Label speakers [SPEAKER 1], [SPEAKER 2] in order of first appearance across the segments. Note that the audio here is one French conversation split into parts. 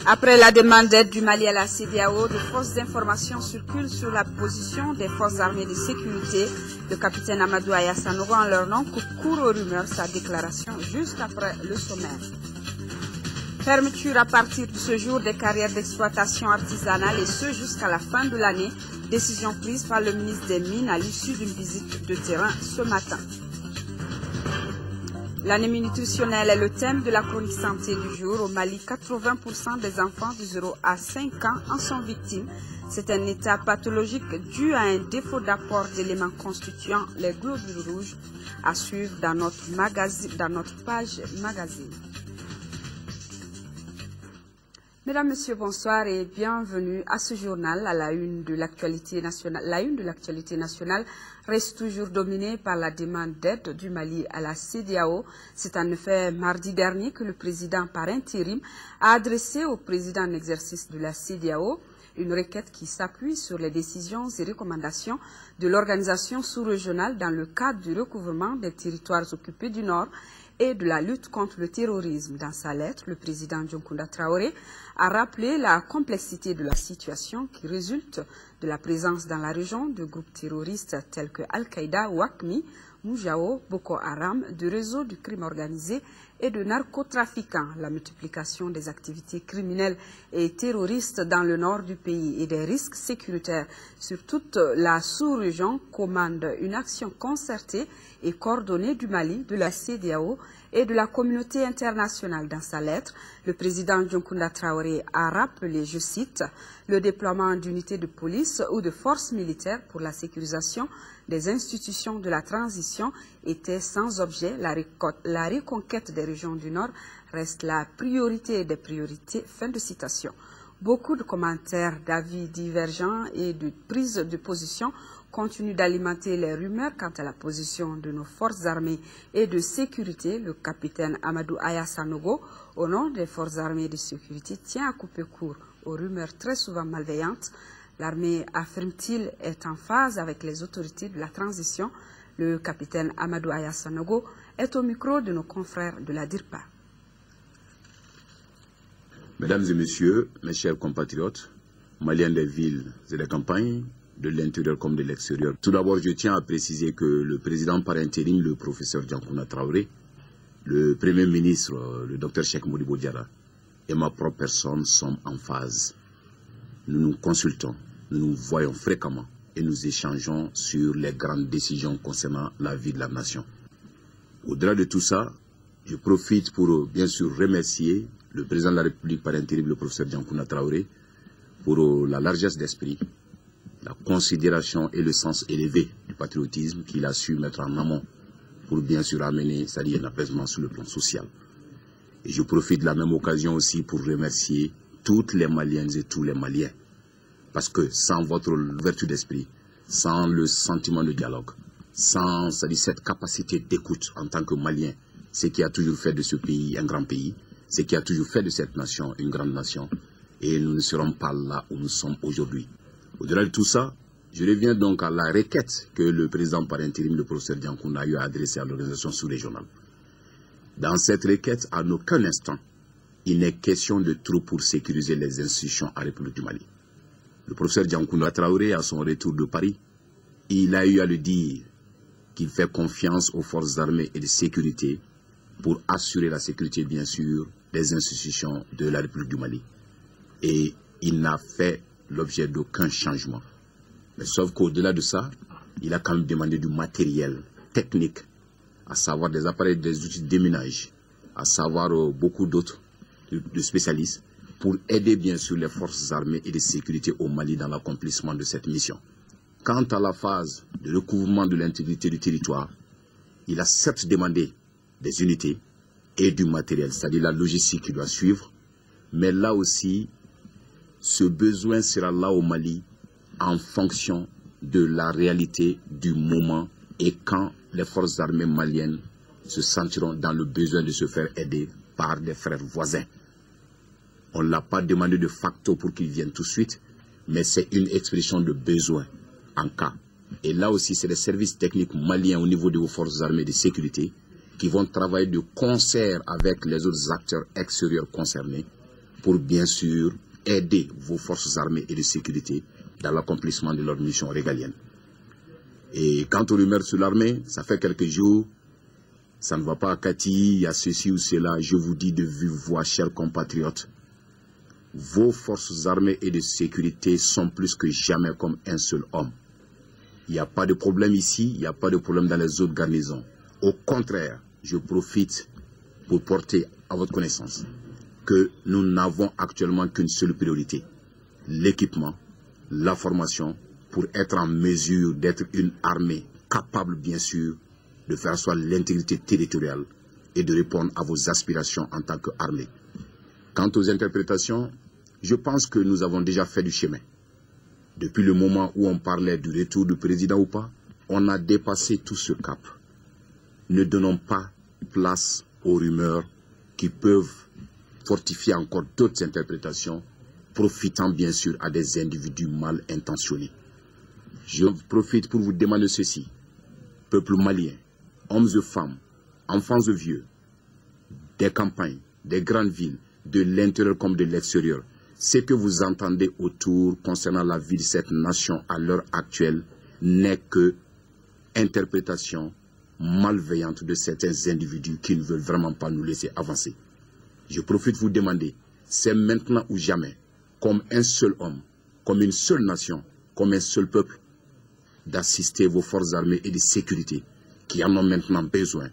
[SPEAKER 1] Après la demande d'aide du Mali à la CEDEAO, des fausses informations circulent sur la position des forces armées de sécurité. Le capitaine Amadou Aya Sanogo, en leur nom, coupe court aux rumeurs sa déclaration juste après le sommaire. Fermeture à partir de ce jour des carrières d'exploitation artisanale et ce jusqu'à la fin de l'année. Décision prise par le ministre des Mines à l'issue d'une visite de terrain ce matin. L'anémie nutritionnelle est le thème de la chronique santé du jour. Au Mali, 80% des enfants de 0 à 5 ans en sont victimes. C'est un état pathologique dû à un défaut d'apport d'éléments constituant les globules rouges. À suivre dans notre page magazine. Mesdames, Messieurs, bonsoir et bienvenue à ce journal à la une de l'actualité nationale. La une de l'actualité nationale reste toujours dominée par la demande d'aide du Mali à la CEDEAO. C'est en effet mardi dernier que le président par intérim a adressé au président en exercice de la CEDEAO une requête qui s'appuie sur les décisions et recommandations de l'organisation sous-régionale dans le cadre du recouvrement des territoires occupés du Nord et de la lutte contre le terrorisme. Dans sa lettre, le président Dioncounda Traoré a rappelé la complexité de la situation qui résulte de la présence dans la région de groupes terroristes tels que Al-Qaïda, Wakmi, Moujao, Boko Haram, de réseaux du crime organisé et de narcotrafiquants, la multiplication des activités criminelles et terroristes dans le nord du pays et des risques sécuritaires sur toute la sous-région commande une action concertée et coordonnée du Mali, de la CEDEAO et de la communauté internationale. Dans sa lettre, le président Dioncounda Traoré a rappelé, je cite, le déploiement d'unités de police ou de forces militaires pour la sécurisation des institutions de la transition était sans objet. La reconquête des régions du Nord reste la priorité des priorités. Fin de citation. Beaucoup de commentaires, d'avis divergents et de prises de position continuent d'alimenter les rumeurs quant à la position de nos forces armées et de sécurité. Le capitaine Amadou Aya Sanogo, au nom des forces armées de sécurité, tient à couper court aux rumeurs très souvent malveillantes. L'armée, affirme-t-il, est en phase avec les autorités de la transition. Le capitaine Amadou Aya Sanogo est au micro de nos confrères de la DIRPA.
[SPEAKER 2] Mesdames et messieurs, mes chers compatriotes, maliens des villes et des campagnes, de l'intérieur comme de l'extérieur. Tout d'abord, je tiens à préciser que le président par intérim, le professeur Dioncounda Traoré, le premier ministre, le docteur Cheikh Modibo Diarra, et ma propre personne sommes en phase. Nous nous consultons, nous nous voyons fréquemment et nous échangeons sur les grandes décisions concernant la vie de la nation. Au-delà de tout ça, je profite pour bien sûr remercier le président de la République par intérim, le professeur Dioncounda Traoré, pour la largesse d'esprit, la considération et le sens élevé du patriotisme qu'il a su mettre en amont pour bien sûr amener, c'est-à-dire un apaisement sur le plan social. Et je profite de la même occasion aussi pour remercier toutes les Maliennes et tous les Maliens. Parce que sans votre ouverture d'esprit, sans le sentiment de dialogue, sans cette capacité d'écoute en tant que Malien, ce qui a toujours fait de ce pays un grand pays, ce qui a toujours fait de cette nation une grande nation, et nous ne serons pas là où nous sommes aujourd'hui. Au-delà de tout ça, je reviens donc à la requête que le président par intérim, le professeur Dioncounda, a eu à adresser à l'organisation sous-régionale. Dans cette requête, à aucun instant, il n'est question de troupes pour sécuriser les institutions en République du Mali. Le professeur Dioncounda Traoré, à son retour de Paris, il a eu à le dire qu'il fait confiance aux forces armées et de sécurité pour assurer la sécurité, bien sûr, des institutions de la République du Mali. Et il n'a fait l'objet d'aucun changement. Mais sauf qu'au-delà de ça, il a quand même demandé du matériel technique, à savoir des appareils, des outils de déminage, à savoir beaucoup d'autres de spécialistes, pour aider bien sûr les forces armées et de sécurité au Mali dans l'accomplissement de cette mission. Quant à la phase de recouvrement de l'intégrité du territoire, il a certes demandé des unités et du matériel, c'est-à-dire la logistique qui doit suivre, mais là aussi, ce besoin sera là au Mali en fonction de la réalité du moment et quand les forces armées maliennes se sentiront dans le besoin de se faire aider par des frères voisins. On ne l'a pas demandé de facto pour qu'ils viennent tout de suite, mais c'est une expression de besoin en cas. Et là aussi, c'est les services techniques maliens au niveau de vos forces armées de sécurité qui vont travailler de concert avec les autres acteurs extérieurs concernés pour bien sûr aider vos forces armées et de sécurité dans l'accomplissement de leur mission régalienne. Et quant aux rumeurs sur l'armée, ça fait quelques jours, ça ne va pas à Kati, il y a ceci ou cela. Je vous dis de vive voix, chers compatriotes, vos forces armées et de sécurité sont plus que jamais comme un seul homme. Il n'y a pas de problème ici, il n'y a pas de problème dans les autres garnisons. Au contraire, je profite pour porter à votre connaissance que nous n'avons actuellement qu'une seule priorité, l'équipement, la formation, pour être en mesure d'être une armée capable, bien sûr, de faire asseoir l'intégrité territoriale et de répondre à vos aspirations en tant qu'armée. Quant aux interprétations, je pense que nous avons déjà fait du chemin. Depuis le moment où on parlait du retour du président ou pas, on a dépassé tout ce cap. Ne donnons pas place aux rumeurs qui peuvent fortifier encore d'autres interprétations, profitant bien sûr à des individus mal intentionnés. Je profite pour vous demander ceci. Peuple malien, hommes et femmes, enfants et vieux, des campagnes, des grandes villes, de l'intérieur comme de l'extérieur, ce que vous entendez autour concernant la vie de cette nation à l'heure actuelle n'est que interprétation malveillante de certains individus qui ne veulent vraiment pas nous laisser avancer. Je profite de vous demander, c'est maintenant ou jamais, comme un seul homme, comme une seule nation, comme un seul peuple, d'assister vos forces armées et de sécurité qui en ont maintenant besoin.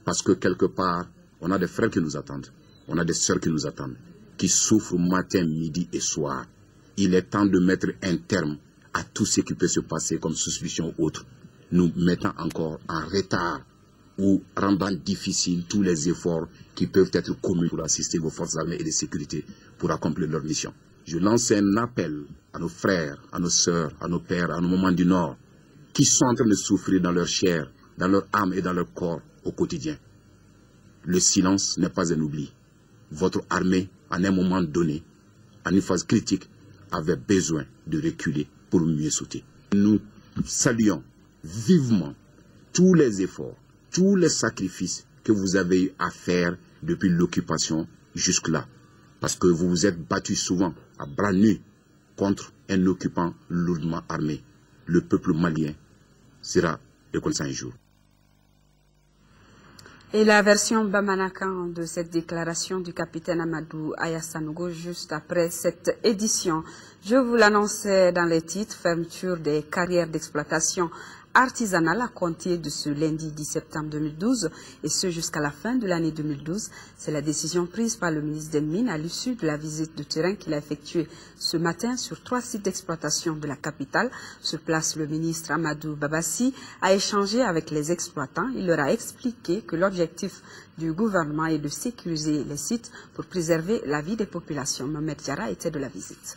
[SPEAKER 2] Parce que quelque part, on a des frères qui nous attendent, on a des sœurs qui nous attendent, qui souffrent matin, midi et soir. Il est temps de mettre un terme à tout ce qui peut se passer comme suspicion ou autre, nous mettant encore en retard ou rendant difficile tous les efforts qui peuvent être commis pour assister vos forces armées et de sécurité pour accomplir leur mission. Je lance un appel à nos frères, à nos sœurs, à nos pères, à nos mamans du Nord, qui sont en train de souffrir dans leur chair, dans leur âme et dans leur corps au quotidien. Le silence n'est pas un oubli. Votre armée, en un moment donné, en une phase critique, avait besoin de reculer pour mieux sauter. Nous saluons vivement tous les efforts, tous les sacrifices que vous avez eu à faire depuis l'occupation jusque-là. Parce que vous vous êtes battus souvent à bras nus contre un occupant lourdement armé. Le peuple malien sera reconnaissant un jour.
[SPEAKER 1] Et la version Bamanakan de cette déclaration du capitaine Amadou Ayassanogo juste après cette édition. Je vous l'annonçais dans les titres, fermeture des carrières d'exploitation artisanale à compter de ce lundi 10 septembre 2012 et ce jusqu'à la fin de l'année 2012. C'est la décision prise par le ministre des Mines à l'issue de la visite de terrain qu'il a effectuée ce matin sur 3 sites d'exploitation de la capitale. Sur place, le ministre Amadou Babassi a échangé avec les exploitants. Il leur a expliqué que l'objectif du gouvernement est de sécuriser les sites pour préserver la vie des populations. Mohamed Diarra était de la visite.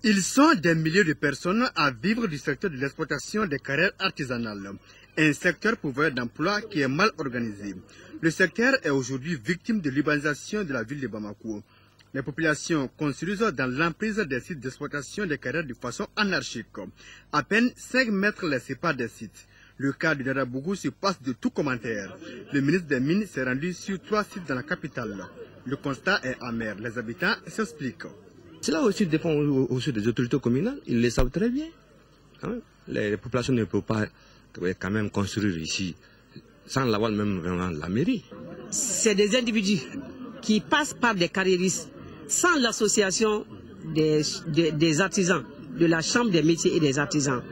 [SPEAKER 3] Ils sont des milliers de personnes à vivre du secteur de l'exploitation des carrières artisanales, un secteur pourvoyeur d'emploi qui est mal organisé. Le secteur est aujourd'hui victime de l'urbanisation de la ville de Bamako. Les populations construisent dans l'emprise des sites d'exploitation des carrières de façon anarchique. À peine 5 mètres les séparent des sites. Le cas de Dadabougou se passe de tout commentaire. Le ministre des Mines s'est rendu sur 3 sites dans la capitale. Le constat est amer. Les habitants s'expliquent.
[SPEAKER 4] Cela aussi dépend aussi des autorités communales, ils le savent très bien. Les populations ne peuvent pas quand même construire ici sans l'avoir même vraiment la mairie.
[SPEAKER 5] C'est des individus qui passent par des carriéristes sans l'association des artisans, de la chambre des métiers et des artisans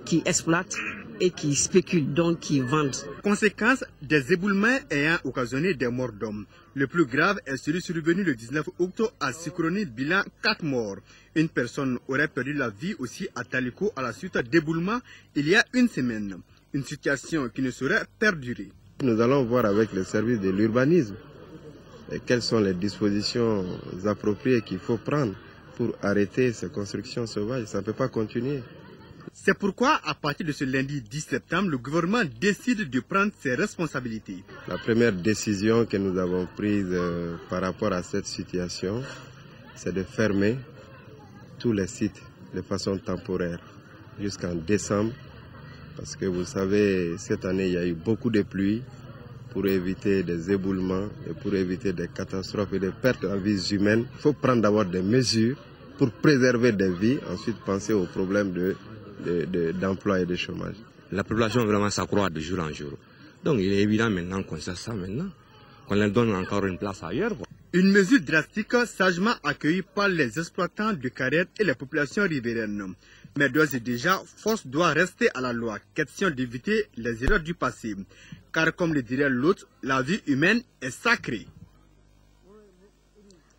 [SPEAKER 5] qui exploitent et qui spéculent, donc qui vendent.
[SPEAKER 3] Conséquence des éboulements ayant occasionné des morts d'hommes. Le plus grave est celui survenu le 19 août à Sikronie, bilan 4 morts. Une personne aurait perdu la vie aussi à Taliko à la suite d'éboulements il y a une semaine. Une situation qui ne saurait perdurer.
[SPEAKER 6] Nous allons voir avec le service de l'urbanisme quelles sont les dispositions appropriées qu'il faut prendre pour arrêter ces constructions sauvages. Ça ne peut pas continuer.
[SPEAKER 3] C'est pourquoi, à partir de ce lundi 10 septembre, le gouvernement décide de prendre ses responsabilités.
[SPEAKER 6] La première décision que nous avons prise par rapport à cette situation, c'est de fermer tous les sites de façon temporaire jusqu'en décembre. Parce que vous savez, cette année, il y a eu beaucoup de pluie pour éviter des éboulements et pour éviter des catastrophes et des pertes en vies humaines. Il faut prendre d'abord des mesures pour préserver des vies, ensuite penser aux problèmes d'emploi et de chômage.
[SPEAKER 4] La population vraiment s'accroît de jour en jour. Donc il est évident maintenant qu'on sait ça maintenant, qu'on leur donne encore une place ailleurs.
[SPEAKER 3] Une mesure drastique sagement accueillie par les exploitants de carrière et les populations riveraines. Mais d'ores et déjà, force doit rester à la loi, question d'éviter les erreurs du passé. Car comme le dirait l'autre, la vie humaine est sacrée.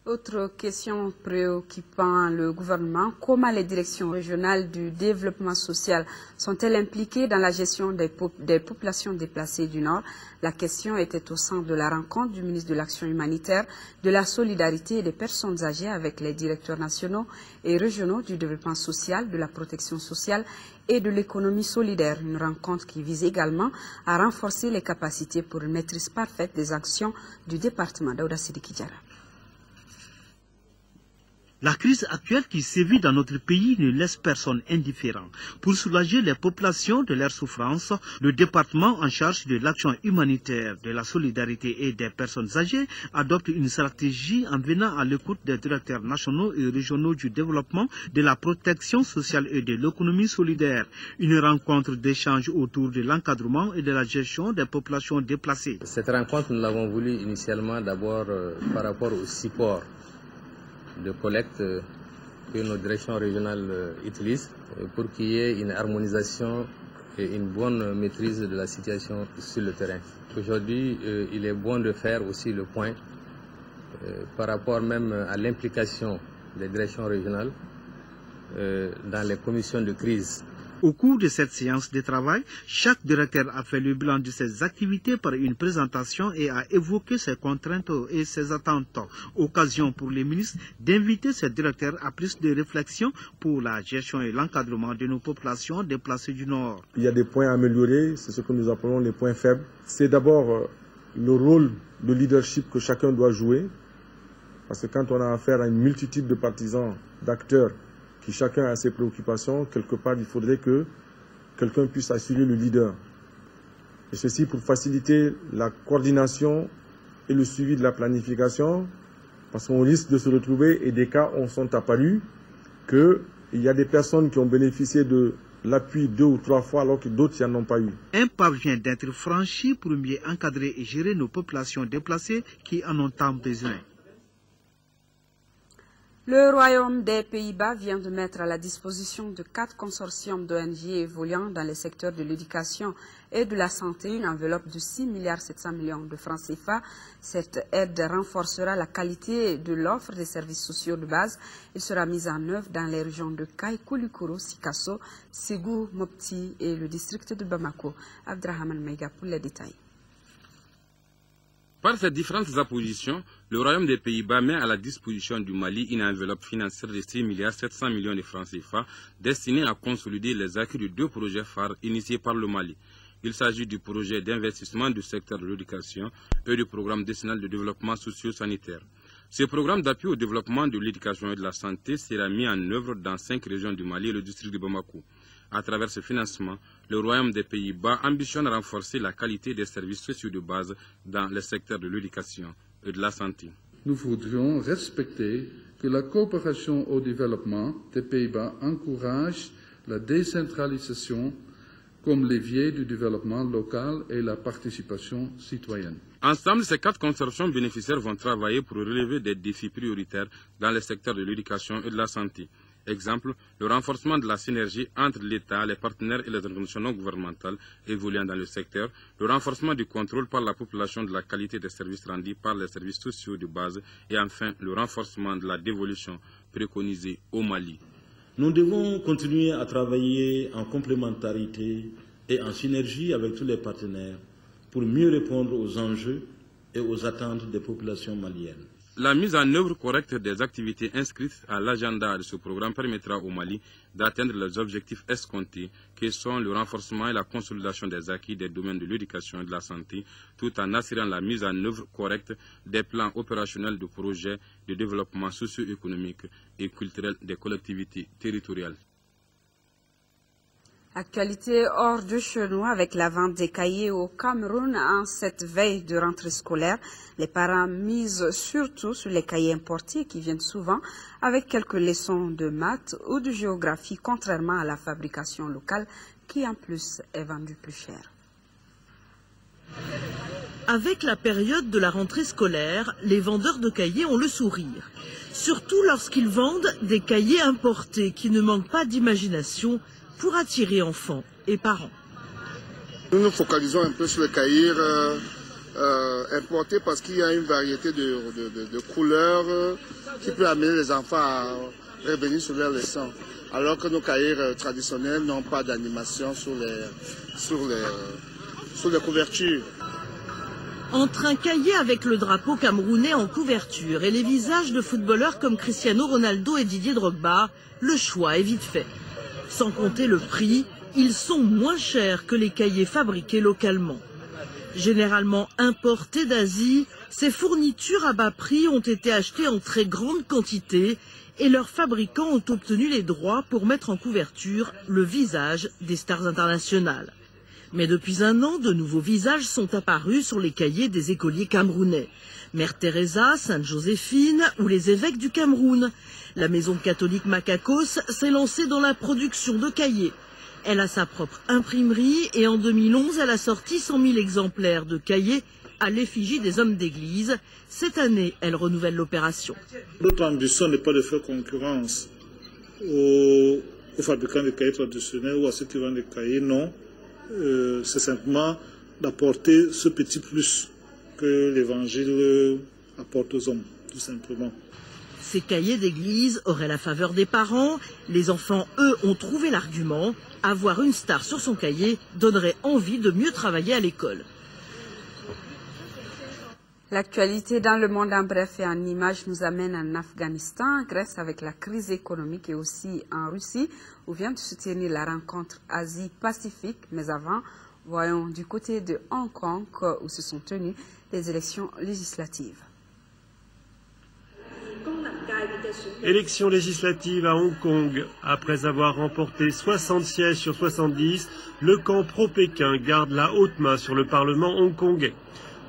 [SPEAKER 1] Autre question préoccupant le gouvernement, comment les directions régionales du développement social sont-elles impliquées dans la gestion des populations déplacées du Nord? La question était au centre de la rencontre du ministre de l'Action humanitaire, de la solidarité et des personnes âgées avec les directeurs nationaux et régionaux du développement social, de la protection sociale et de l'économie solidaire. Une rencontre qui vise également à renforcer les capacités pour une maîtrise parfaite des actions du département d'Aouda Sidiki Diarra.
[SPEAKER 7] La crise actuelle qui sévit dans notre pays ne laisse personne indifférent. Pour soulager les populations de leurs souffrances, le département en charge de l'action humanitaire, de la solidarité et des personnes âgées adopte une stratégie en venant à l'écoute des directeurs nationaux et régionaux du développement, de la protection sociale et de l'économie solidaire. Une rencontre d'échange autour de l'encadrement et de la gestion des populations déplacées.
[SPEAKER 8] Cette rencontre, nous l'avons voulu initialement d'abord par rapport au support de collecte que nos directions régionales utilisent pour qu'il y ait une harmonisation et une bonne maîtrise de la situation sur le terrain. Aujourd'hui, il est bon de faire aussi le point par rapport même à l'implication des directions régionales dans les commissions de crise.
[SPEAKER 7] Au cours de cette séance de travail, chaque directeur a fait le bilan de ses activités par une présentation et a évoqué ses contraintes et ses attentes. Occasion pour les ministres d'inviter ces directeurs à plus de réflexion pour la gestion et l'encadrement de nos populations déplacées du Nord.
[SPEAKER 9] Il y a des points à améliorer, c'est ce que nous appelons les points faibles. C'est d'abord le rôle de leadership que chacun doit jouer, parce que quand on a affaire à une multitude de partisans, d'acteurs, qui chacun a ses préoccupations, quelque part il faudrait que quelqu'un puisse assurer le leader. Et ceci pour faciliter la coordination et le suivi de la planification, parce qu'on risque de se retrouver, et des cas ont sont apparus, qu'il y a des personnes qui ont bénéficié de l'appui 2 ou 3 fois alors que d'autres n'en ont pas eu.
[SPEAKER 7] Un pas vient d'être franchi pour mieux encadrer et gérer nos populations déplacées qui en ont tant besoin.
[SPEAKER 1] Le Royaume des Pays-Bas vient de mettre à la disposition de 4 consortiums d'ONG évoluant dans les secteurs de l'éducation et de la santé une enveloppe de 6,7 milliards de francs CFA. Cette aide renforcera la qualité de l'offre des services sociaux de base. Il sera mis en œuvre dans les régions de Kaï, Koulikoro, Sikasso, Ségou, Mopti et le district de Bamako. Abdrahman Meiga pour les détails.
[SPEAKER 10] Par ces différentes appositions, le Royaume des Pays-Bas met à la disposition du Mali une enveloppe financière de 6,7 milliards de francs CFA destinée à consolider les acquis de 2 projets phares initiés par le Mali. Il s'agit du projet d'investissement du secteur de l'éducation et du programme décennal de développement socio-sanitaire. Ce programme d'appui au développement de l'éducation et de la santé sera mis en œuvre dans 5 régions du Mali et le district de Bamako. À travers ce financement, le Royaume des Pays-Bas ambitionne à renforcer la qualité des services sociaux de base dans les secteurs de l'éducation et de la santé.
[SPEAKER 11] Nous voudrions respecter que la coopération au développement des Pays-Bas encourage la décentralisation comme levier du développement local et la participation citoyenne.
[SPEAKER 10] Ensemble, ces 4 consortiums bénéficiaires vont travailler pour relever des défis prioritaires dans les secteurs de l'éducation et de la santé. Exemple, le renforcement de la synergie entre l'État, les partenaires et les organisations non gouvernementales évoluant dans le secteur, le renforcement du contrôle par la population de la qualité des services rendus par les services sociaux de base et enfin le renforcement de la dévolution préconisée au Mali.
[SPEAKER 12] Nous devons continuer à travailler en complémentarité et en synergie avec tous les partenaires pour mieux répondre aux enjeux et aux attentes des populations maliennes.
[SPEAKER 10] La mise en œuvre correcte des activités inscrites à l'agenda de ce programme permettra au Mali d'atteindre les objectifs escomptés, qui sont le renforcement et la consolidation des acquis des domaines de l'éducation et de la santé, tout en assurant la mise en œuvre correcte des plans opérationnels de projets de développement socio-économique et culturel des collectivités territoriales.
[SPEAKER 1] Actualité hors de chez nous avec la vente des cahiers au Cameroun en cette veille de rentrée scolaire. Les parents misent surtout sur les cahiers importés qui viennent souvent avec quelques leçons de maths ou de géographie, contrairement à la fabrication locale qui en plus est vendue plus cher.
[SPEAKER 13] Avec la période de la rentrée scolaire, les vendeurs de cahiers ont le sourire. Surtout lorsqu'ils vendent des cahiers importés qui ne manquent pas d'imagination pour attirer enfants et parents.
[SPEAKER 14] Nous nous focalisons un peu sur les cahiers importés parce qu'il y a une variété de couleurs qui peut amener les enfants à revenir sur leurs leçons. Alors que nos cahiers traditionnels n'ont pas d'animation sur les couvertures.
[SPEAKER 13] Entre un cahier avec le drapeau camerounais en couverture et les visages de footballeurs comme Cristiano Ronaldo et Didier Drogba, le choix est vite fait. Sans compter le prix, ils sont moins chers que les cahiers fabriqués localement. Généralement importés d'Asie, ces fournitures à bas prix ont été achetées en très grande quantité et leurs fabricants ont obtenu les droits pour mettre en couverture le visage des stars internationales. Mais depuis un an, de nouveaux visages sont apparus sur les cahiers des écoliers camerounais. Mère Teresa, Sainte Joséphine ou les évêques du Cameroun. La maison catholique Macacos s'est lancée dans la production de cahiers. Elle a sa propre imprimerie et en 2011, elle a sorti 100 000 exemplaires de cahiers à l'effigie des hommes d'église. Cette année, elle renouvelle l'opération.
[SPEAKER 15] Notre ambition n'est pas de faire concurrence aux fabricants de cahiers traditionnels ou à ceux qui vendent des cahiers, non. C'est simplement d'apporter ce petit plus que l'Évangile apporte aux hommes, tout simplement.
[SPEAKER 13] Ces cahiers d'église auraient la faveur des parents. Les enfants, eux, ont trouvé l'argument. Avoir une star sur son cahier donnerait envie de mieux travailler à l'école.
[SPEAKER 1] L'actualité dans le monde en bref et en images nous amène en Afghanistan, Grèce avec la crise économique et aussi en Russie où vient de se tenir la rencontre Asie-Pacifique. Mais avant, voyons du côté de Hong Kong où se sont tenues les élections législatives.
[SPEAKER 16] Élections législatives à Hong Kong. Après avoir remporté 60 sièges sur 70, le camp pro-Pékin garde la haute main sur le Parlement hongkongais.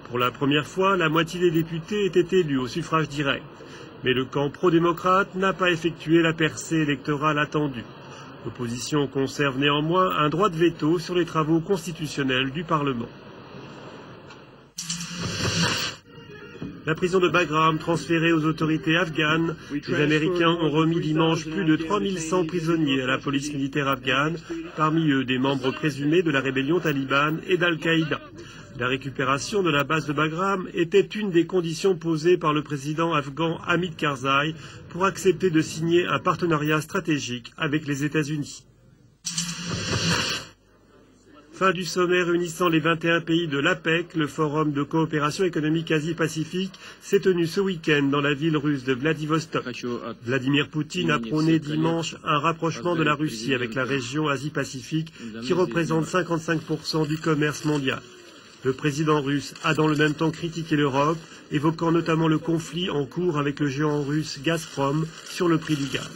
[SPEAKER 16] Pour la première fois, la moitié des députés étaient élus au suffrage direct. Mais le camp pro-démocrate n'a pas effectué la percée électorale attendue. L'opposition conserve néanmoins un droit de veto sur les travaux constitutionnels du Parlement. La prison de Bagram transférée aux autorités afghanes, les Américains ont remis dimanche plus de 3100 prisonniers à la police militaire afghane, parmi eux des membres présumés de la rébellion talibane et d'Al-Qaïda. La récupération de la base de Bagram était une des conditions posées par le président afghan Hamid Karzai pour accepter de signer un partenariat stratégique avec les États-Unis. Fin du sommet réunissant les 21 pays de l'APEC, le forum de coopération économique Asie-Pacifique, s'est tenu ce week-end dans la ville russe de Vladivostok. Vladimir Poutine a prôné dimanche un rapprochement de la Russie avec la région Asie-Pacifique qui représente 55% du commerce mondial. Le président russe a dans le même temps critiqué l'Europe, évoquant notamment le conflit en cours avec le géant russe Gazprom sur le prix du gaz.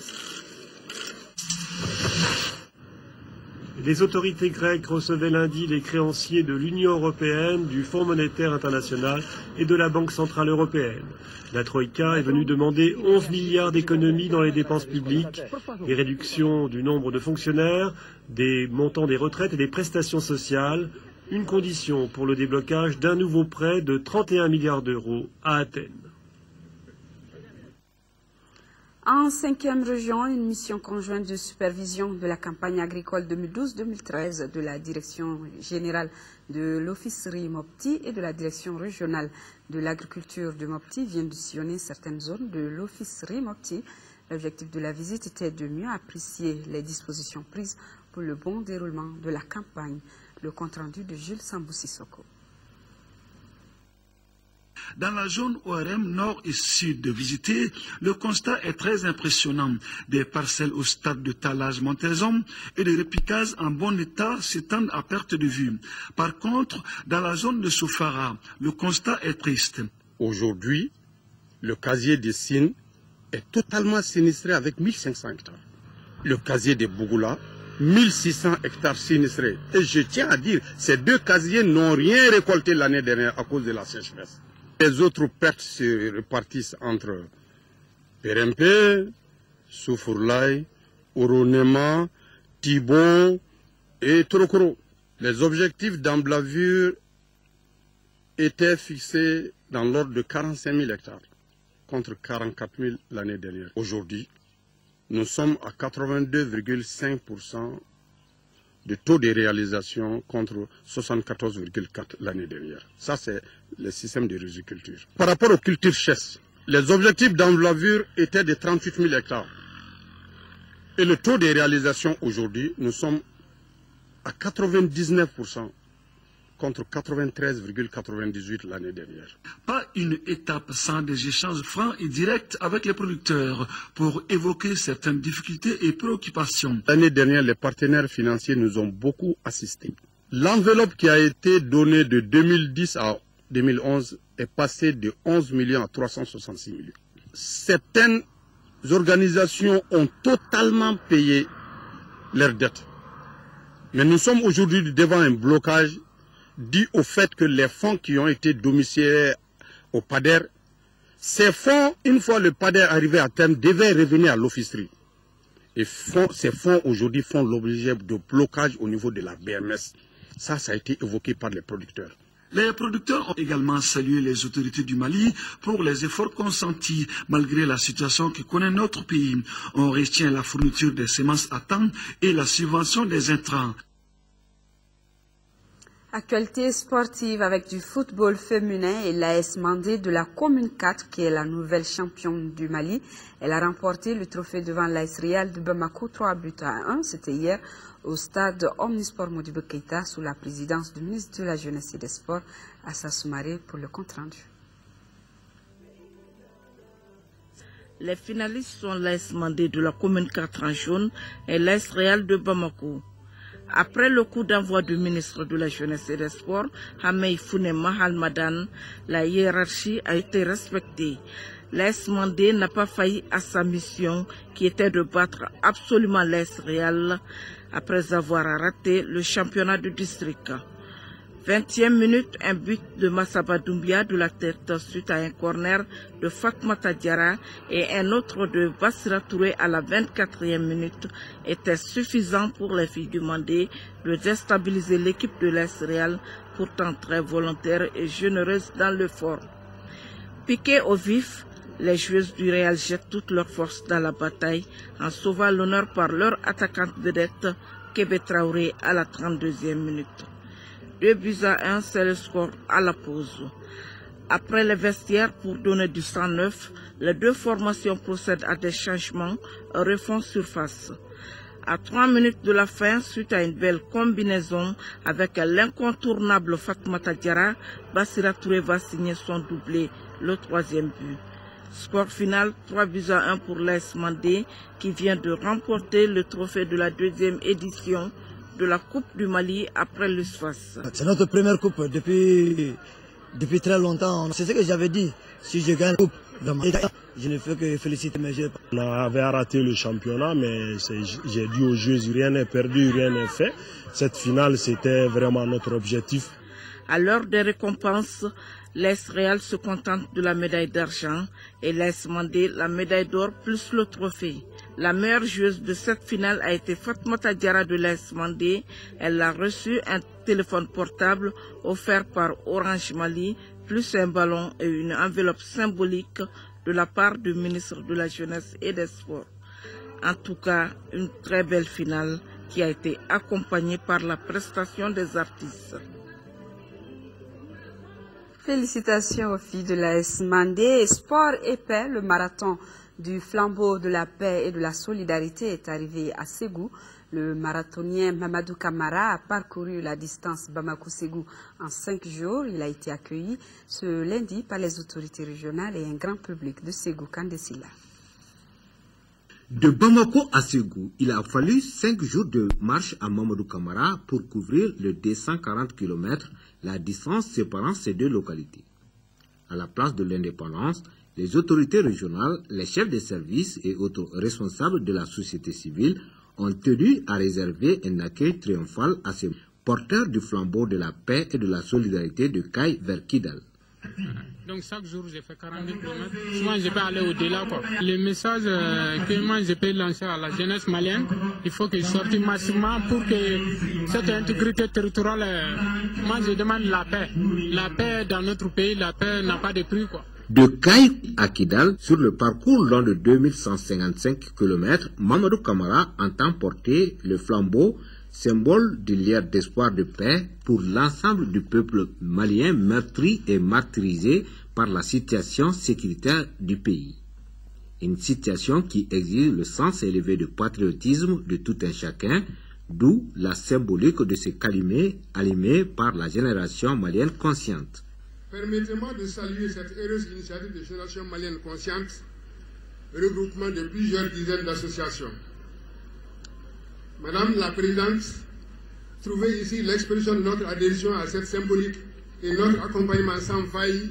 [SPEAKER 16] Les autorités grecques recevaient lundi les créanciers de l'Union européenne, du Fonds monétaire international et de la Banque centrale européenne. La Troïka est venue demander 11 milliards d'économies dans les dépenses publiques, des réductions du nombre de fonctionnaires, des montants des retraites et des prestations sociales, une condition pour le déblocage d'un nouveau prêt de 31 milliards d'euros à Athènes.
[SPEAKER 1] En 5e région, une mission conjointe de supervision de la campagne agricole 2012-2013 de la Direction générale de l'Officerie Mopti et de la Direction régionale de l'agriculture de Mopti vient de sillonner certaines zones de l'Officerie Mopti. L'objectif de la visite était de mieux apprécier les dispositions prises pour le bon déroulement de la campagne. Le compte-rendu de Jules Sambou-Sissoko.
[SPEAKER 17] Dans la zone ORM nord et sud visitée, le constat est très impressionnant. Des parcelles au stade de talage montaison et des repiquages en bon état s'étendent à perte de vue. Par contre, dans la zone de Soufara, le constat est triste.
[SPEAKER 18] Aujourd'hui, le casier de Sine est totalement sinistré avec 1500 hectares. Le casier de Bougoula 1600 hectares sinistrés. Et je tiens à dire, ces deux casiers n'ont rien récolté l'année dernière à cause de la sécheresse. Les autres pertes se répartissent entre Perempé, Soufourlaï, Oronema, Thibon et Trokoro. Les objectifs d'emblavure étaient fixés dans l'ordre de 45 000 hectares, contre 44 000 l'année dernière. Aujourd'hui, nous sommes à 82,5% de taux de réalisation contre 74,4% l'année dernière. Ça, c'est le système de riziculture. Par rapport aux cultures chasses, les objectifs d'emblavure étaient de 38 000 hectares. Et le taux de réalisation aujourd'hui, nous sommes à 99% contre 93,98% l'année dernière.
[SPEAKER 17] Pas une étape sans des échanges francs et directs avec les producteurs pour évoquer certaines difficultés et préoccupations.
[SPEAKER 18] L'année dernière, les partenaires financiers nous ont beaucoup assistés. L'enveloppe qui a été donnée de 2010 à 2011 est passée de 11 millions à 366 millions. Certaines organisations ont totalement payé leurs dettes. Mais nous sommes aujourd'hui devant un blocage dû au fait que les fonds qui ont été domiciliés au PADER, ces fonds, une fois le PADER arrivé à terme, devaient revenir à l'officerie. Et ces fonds aujourd'hui font l'objet de blocage au niveau de la BMS. Ça a été évoqué par les producteurs.
[SPEAKER 17] Les producteurs ont également salué les autorités du Mali pour les efforts consentis malgré la situation que connaît notre pays. On retient la fourniture des semences à temps et la subvention des intrants.
[SPEAKER 1] Actualité sportive avec du football féminin et l'AS Mandé de la commune 4 qui est la nouvelle championne du Mali. Elle a remporté le trophée devant l'AS Real de Bamako 3-1. C'était hier au stade Omnisport Modibo Keïta sous la présidence du ministre de la Jeunesse et des Sports, Assa Soumaré, pour le compte rendu.
[SPEAKER 19] Les finalistes sont l'AS Mandé de la commune 4 en jaune et l'AS Real de Bamako. Après le coup d'envoi du ministre de la Jeunesse et des Sports, Hamei Founema Halmadan, la hiérarchie a été respectée. L'AS Mandé n'a pas failli à sa mission qui était de battre absolument l'AS Real après avoir raté le championnat du district. 20e minute, un but de Massaba Doumbia de la tête suite à un corner de Fatmata Diarra et un autre de Bassira Touré à la 24e minute étaient suffisants pour les filles du Mandé de déstabiliser l'équipe de l'AS Real, pourtant très volontaire et généreuse dans l'effort. Piquées au vif, les joueuses du Real jettent toutes leurs forces dans la bataille en sauvant l'honneur par leur attaquante vedette Kébé Traoré à la 32e minute. 2-1, c'est le score à la pause. Après les vestiaires pour donner du sang neuf, les deux formations procèdent à des changements et refont surface. À 3 minutes de la fin, suite à une belle combinaison avec l'incontournable Fatmata Diarra, Bassira Touré va signer son doublé, le 3e but. Score final 3-1 pour l'AS Mandé qui vient de remporter le trophée de la 2e édition de la Coupe du Mali après l'USFAS.
[SPEAKER 20] C'est notre première coupe depuis très longtemps. C'est ce que j'avais dit. Si je gagne la coupe, je ne fais que féliciter mes jeux.
[SPEAKER 21] On avait raté le championnat, mais j'ai dit aux jeux, rien n'est perdu, rien n'est fait. Cette finale, c'était vraiment notre objectif.
[SPEAKER 19] À l'heure des récompenses, l'AS Real se contente de la médaille d'argent et l'AS Mandé la médaille d'or plus le trophée. La meilleure joueuse de cette finale a été Fatmata Diarra de l'AS Mandé. Elle a reçu un téléphone portable offert par Orange Mali, plus un ballon et une enveloppe symbolique de la part du ministre de la Jeunesse et des Sports. En tout cas, une très belle finale qui a été accompagnée par la prestation des artistes.
[SPEAKER 1] Félicitations aux filles de l'AS Mandé. Sport et paix, le marathon du flambeau de la paix et de la solidarité est arrivé à Ségou. Le marathonien Mamadou Kamara a parcouru la distance Bamako-Ségou en 5 jours. Il a été accueilli ce lundi par les autorités régionales et un grand public de Ségou Kandesila.
[SPEAKER 22] De Bamako à Ségou, il a fallu 5 jours de marche à Mamadou Kamara pour couvrir le 240 km, la distance séparant ces deux localités. À la place de l'indépendance, les autorités régionales, les chefs de service et autres responsables de la société civile ont tenu à réserver un accueil triomphal à ces porteurs du flambeau de la paix et de la solidarité de Kay vers Kidal.
[SPEAKER 2] Donc chaque jour, je fais 40 km. Souvent, je peux aller au-delà. Le message que moi, je peux lancer à la jeunesse malienne, il faut qu'ils sortent massivement pour que cette intégrité territoriale, moi, je demande la paix. La paix dans notre pays, la paix n'a pas de prix,
[SPEAKER 22] De Kay à Kidal, sur le parcours long de 2155 km, Mamadou Camara entend porter le flambeau, symbole de lien d'espoir de paix pour l'ensemble du peuple malien meurtri et martyrisé par la situation sécuritaire du pays. Une situation qui exige le sens élevé de patriotisme de tout un chacun, d'où la symbolique de ce calumet allumé par la génération malienne consciente.
[SPEAKER 5] Permettez-moi de saluer cette heureuse initiative de génération malienne consciente, regroupement de plusieurs dizaines d'associations. Madame la Présidente, trouvez ici l'expression de notre adhésion à cette symbolique et notre accompagnement sans faille,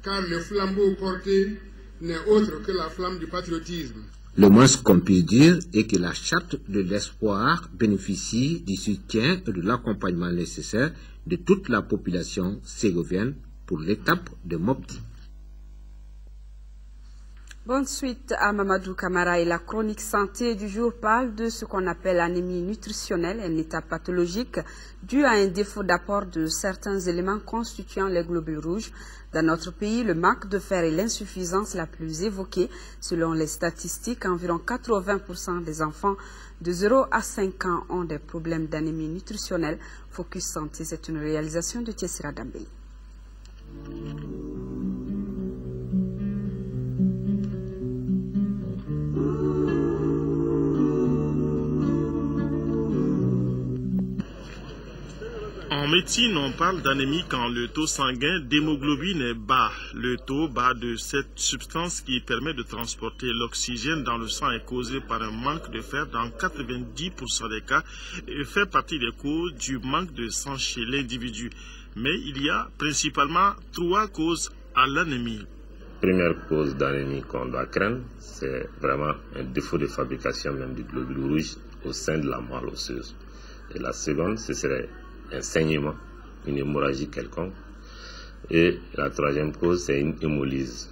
[SPEAKER 5] car le flambeau porté n'est autre que la flamme du patriotisme.
[SPEAKER 22] Le moins qu'on puisse dire est que la charte de l'espoir bénéficie du soutien et de l'accompagnement nécessaire de toute la population ségovienne pour l'étape de Mopti.
[SPEAKER 1] Bonne suite à Mamadou Camara et la chronique santé du jour parle de ce qu'on appelle l'anémie nutritionnelle, un état pathologique dû à un défaut d'apport de certains éléments constituant les globules rouges. Dans notre pays, le manque de fer est l'insuffisance la plus évoquée. Selon les statistiques, environ 80% des enfants de 0 à 5 ans ont des problèmes d'anémie nutritionnelle. Focus Santé, c'est une réalisation de Tessira Dambélé.
[SPEAKER 23] En médecine, on parle d'anémie quand le taux sanguin d'hémoglobine est bas. Le taux bas de cette substance qui permet de transporter l'oxygène dans le sang est causé par un manque de fer dans 90% des cas et fait partie des causes du manque de sang chez l'individu. Mais il y a principalement 3 causes à l'anémie.
[SPEAKER 24] Première cause d'anémie qu'on doit craindre, c'est vraiment un défaut de fabrication même du globule rouge au sein de la moelle osseuse. Et la seconde, ce serait un saignement, une hémorragie quelconque. Et la troisième cause, c'est une hémolyse,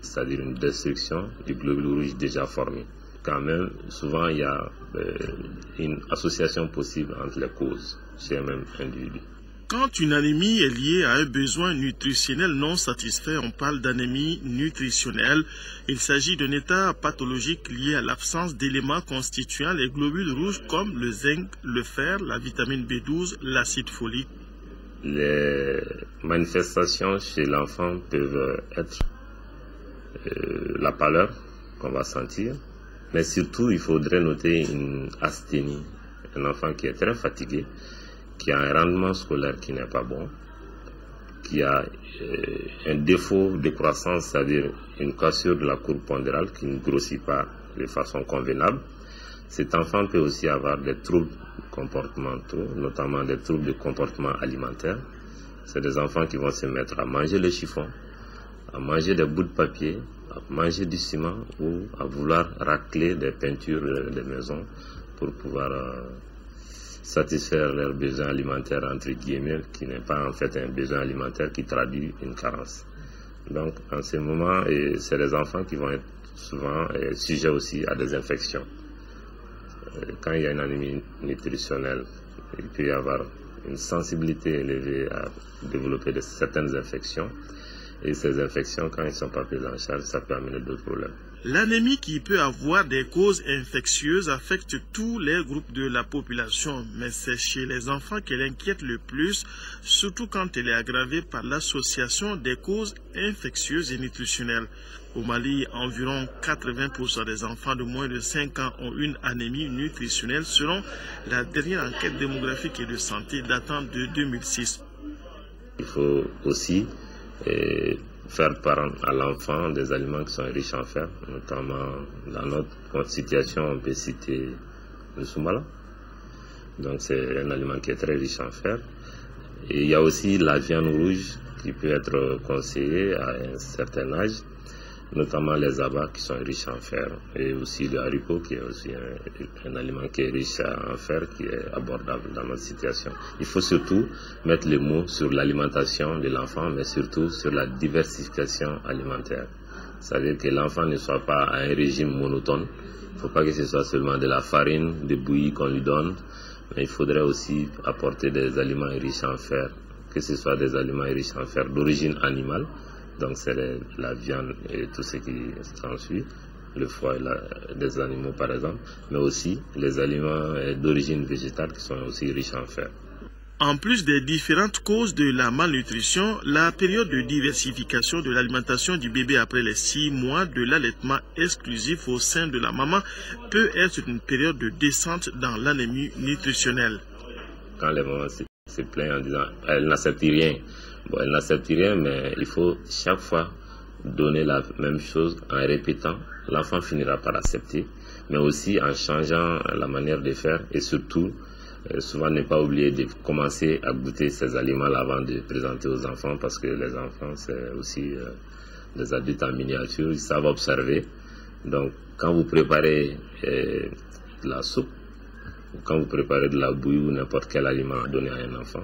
[SPEAKER 24] c'est-à-dire une destruction du globule rouge déjà formé. Quand même, souvent, il y a une association possible entre les causes chez un même individu.
[SPEAKER 23] Quand une anémie est liée à un besoin nutritionnel non satisfait, on parle d'anémie nutritionnelle. Il s'agit d'un état pathologique lié à l'absence d'éléments constituant les globules rouges comme le zinc, le fer, la vitamine B12, l'acide folique.
[SPEAKER 24] Les manifestations chez l'enfant peuvent être la pâleur qu'on va sentir, mais surtout il faudrait noter une asthénie, un enfant qui est très fatigué, qui a un rendement scolaire qui n'est pas bon, qui a un défaut de croissance, c'est-à-dire une cassure de la courbe pondérale qui ne grossit pas de façon convenable. Cet enfant peut aussi avoir des troubles comportementaux, notamment des troubles de comportement alimentaire. C'est des enfants qui vont se mettre à manger le chiffon, à manger des bouts de papier, à manger du ciment ou à vouloir racler des peintures des maisons pour pouvoir satisfaire leurs besoins alimentaires, entre guillemets, qui n'est pas en fait un besoin alimentaire qui traduit une carence. Donc, en ce moment, c'est des enfants qui vont être souvent sujets aussi à des infections. Quand il y a une anémie nutritionnelle, il peut y avoir une sensibilité élevée à développer certaines infections. Et ces infections, quand elles ne sont pas prises en charge, ça peut amener d'autres problèmes.
[SPEAKER 23] L'anémie qui peut avoir des causes infectieuses affecte tous les groupes de la population, mais c'est chez les enfants qu'elle inquiète le plus, surtout quand elle est aggravée par l'association des causes infectieuses et nutritionnelles. Au Mali, environ 80% des enfants de moins de 5 ans ont une anémie nutritionnelle selon la dernière enquête démographique et de santé datant de 2006.
[SPEAKER 24] Il faut aussi faire part à l'enfant des aliments qui sont riches en fer, notamment dans notre situation, on peut citer le soumala. Donc c'est un aliment qui est très riche en fer. Et il y a aussi la viande rouge qui peut être conseillée à un certain âge. notamment les abats qui sont riches en fer, et aussi le haricot qui est aussi un aliment qui est riche en fer, qui est abordable dans notre situation. Il faut surtout mettre les mots sur l'alimentation de l'enfant, mais surtout sur la diversification alimentaire. C'est-à-dire que l'enfant ne soit pas à un régime monotone. Il ne faut pas que ce soit seulement de la farine, des bouillies qu'on lui donne, mais il faudrait aussi apporter des aliments riches en fer, que ce soit des aliments riches en fer d'origine animale, donc c'est la viande et tout ce qui s'ensuit, le foie des animaux par exemple, mais aussi les aliments d'origine végétale qui sont aussi riches en fer.
[SPEAKER 23] En plus des différentes causes de la malnutrition, la période de diversification de l'alimentation du bébé après les 6 mois de l'allaitement exclusif au sein de la maman peut être une période de descente dans l'anémie nutritionnelle.
[SPEAKER 24] Quand les mamans se plaignent en disant elle n'accepte rien, bon, elle n'accepte rien, mais il faut chaque fois donner la même chose en répétant. L'enfant finira par accepter, mais aussi en changeant la manière de faire et surtout souvent ne pas oublier de commencer à goûter ces aliments avant de présenter aux enfants, parce que les enfants c'est aussi des adultes en miniature, ils savent observer. Donc quand vous préparez de la soupe, ou quand vous préparez de la bouillie ou n'importe quel aliment à donner à un enfant,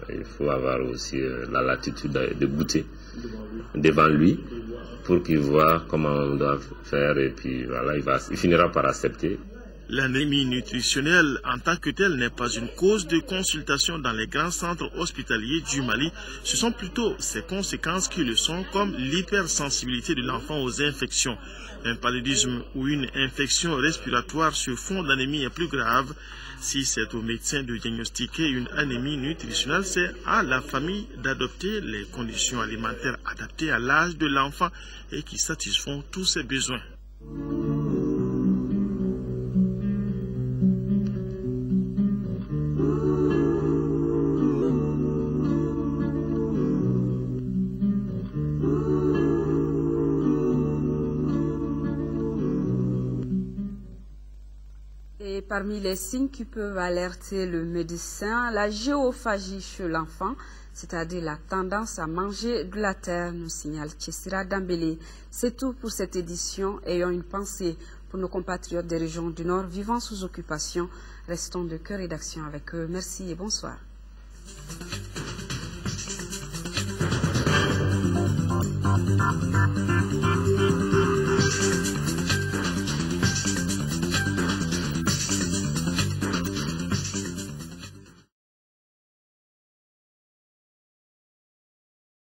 [SPEAKER 24] il faut avoir aussi la latitude de goûter devant lui pour qu'il voit comment on doit faire, et puis voilà, il finira par accepter.
[SPEAKER 23] L'anémie nutritionnelle en tant que telle n'est pas une cause de consultation dans les grands centres hospitaliers du Mali. Ce sont plutôt ses conséquences qui le sont, comme l'hypersensibilité de l'enfant aux infections. Un paludisme ou une infection respiratoire sur fond d'anémie est plus grave. Si c'est au médecin de diagnostiquer une anémie nutritionnelle, c'est à la famille d'adopter les conditions alimentaires adaptées à l'âge de l'enfant et qui satisfont tous ses besoins.
[SPEAKER 1] Parmi les signes qui peuvent alerter le médecin, la géophagie chez l'enfant, c'est-à-dire la tendance à manger de la terre, nous signale Tchessira Dambélé. C'est tout pour cette édition. Ayons une pensée pour nos compatriotes des régions du Nord vivant sous occupation. Restons de cœur et d'action avec eux. Merci et bonsoir.